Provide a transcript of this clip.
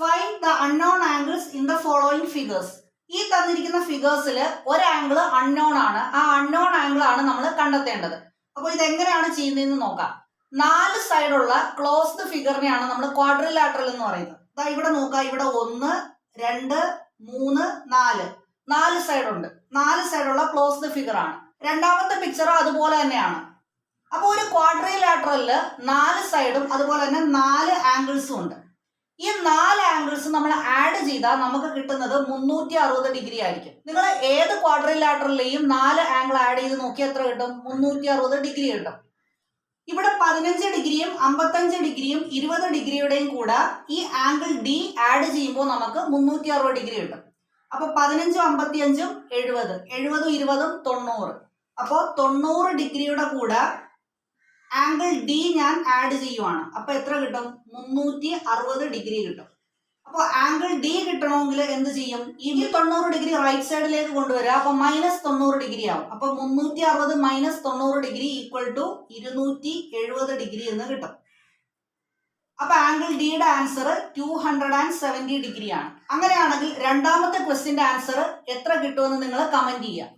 Find the unknown angles in the following figures. ഈ തന്നിരിക്കുന്ന ഫിഗേഴ്സിൽ ഒരു ആംഗിൾ അൺനോൺ ആണ്. ആ അൺനോൺ ആംഗിൾ ആണ് നമ്മൾ കണ്ടെത്തേണ്ടത്. അപ്പോൾ ഇതെങ്ങനെയാണ് ചെയ്യുന്നതെന്ന് നോക്കാം. 4 സൈഡുള്ള ക്ലോസ്ഡ് ഫിഗറിനെയാണ് നമ്മൾ ക്വാഡ്രിലാറ്ററൽ എന്ന് പറയുന്നത്. ഇവിടെ നോക്കാം, ഇവിടെ 1 2 3 4 4 സൈഡ് ഉണ്ട്. 4 സൈഡുള്ള ക്ലോസ്ഡ് ഫിഗർ ആണ്. രണ്ടാമത്തെ പിക്ചർ അതുപോലെ തന്നെയാണ്. അപ്പോൾ ഒരു ക്വാഡ്രിലാറ്ററലില് 4 സൈഡും അതുപോലെ തന്നെ 4 ആംഗിൾസും ഉണ്ട്. ഈ 4 ആംഗിൾസ് നമ്മൾ ആഡ് ചെയ്താൽ നമുക്ക് കിട്ടുന്നത് 360 ഡിഗ്രി ആയിരിക്കും. നിങ്ങൾ ഏത് ക്വാഡ്രിലാറ്ററലിലെയും 4 ആംഗിൾ ആഡ് ചെയ്ത് നോക്കിയാൽ എത്ര കിട്ടും? 360 ഡിഗ്രി കിട്ടും. ഇവിടെ 15 ഡിഗ്രിയും 55 ഡിഗ്രിയും 20 ഡിഗ്രിയുടെയും കൂടെ ഈ ആംഗിൾ ഡി ആഡ് ചെയ്യുമ്പോൾ നമുക്ക് 360 ഡിഗ്രി കിട്ടും. അപ്പൊ 15 55 70 70 20 90. അപ്പോൾ 90 ഡിഗ്രിയുടെ കൂടെ ആംഗിൾ ഡി ഞാൻ ആഡ് ചെയ്യുവാണ്. അപ്പൊ എത്ര കിട്ടും? 360 ഡിഗ്രി കിട്ടും. അപ്പോൾ ആംഗിൾ ഡി കിട്ടണമെങ്കിൽ എന്ത് ചെയ്യും? ഈ 90 ഡിഗ്രി റൈറ്റ് സൈഡിലേക്ക് കൊണ്ടുവരിക. അപ്പൊ -90 ഡിഗ്രി ആവും. അപ്പൊ 360 - 90 ഡിഗ്രി ഈക്വൽ ടു 270 ഡിഗ്രി എന്ന് കിട്ടും. അപ്പൊ ആംഗിൾ ഡിയുടെ ആൻസർ 270 ഡിഗ്രി ആണ്. അങ്ങനെയാണെങ്കിൽ രണ്ടാമത്തെ ക്വസ്റ്റ്യന്റെ ആൻസർ എത്ര കിട്ടുമെന്ന് നിങ്ങൾ കമന്റ് ചെയ്യുക.